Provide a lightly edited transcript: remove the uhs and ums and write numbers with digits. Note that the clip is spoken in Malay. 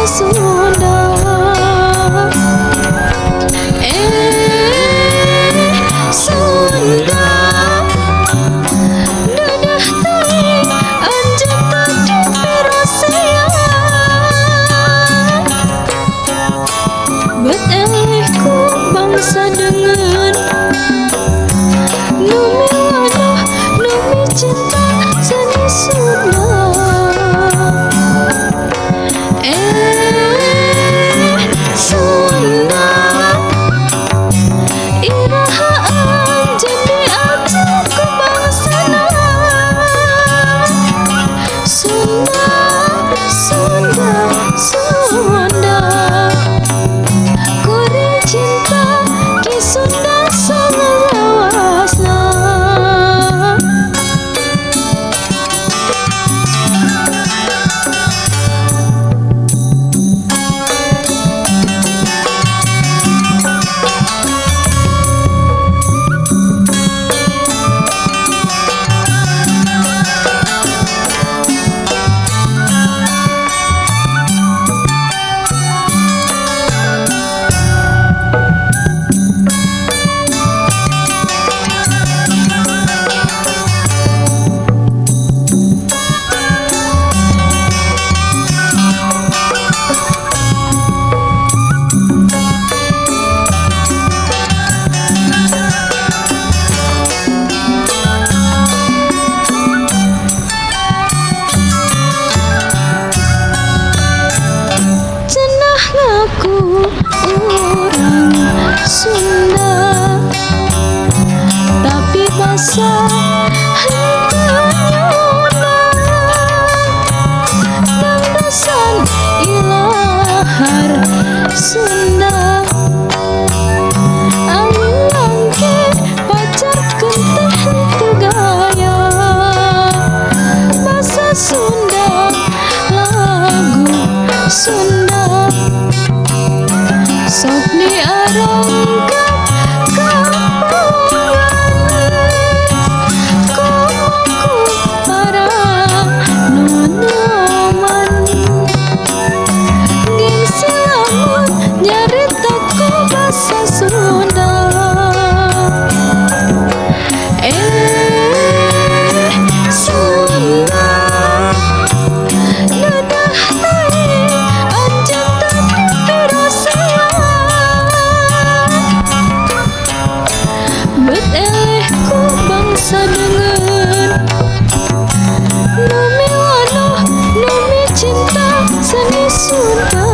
Sunda. Sunda dadah tai anjing tadi perosea bet elehku bangsa dengan numi wadah numi cinta seni Sunda. Sunda iraha anjing diajak ke bangsana. Sunda, Sunda, Sunda kuring cinta ki Sunda salawasna. Aku orang Sunda tapi bahasa hanya landasan ilahar Sunda. Angin langke pacar kenteh tegaya bahasa Sunda lagu Sunda. Sok diarangkan kapangan komaku para Nonoman. Gengsi lamun nyaritaku bahasa Sunda. Sunda dadah tai anjing tadi perosea bet elehku bangsa dengan numi wadah numi cinta seni Sunda.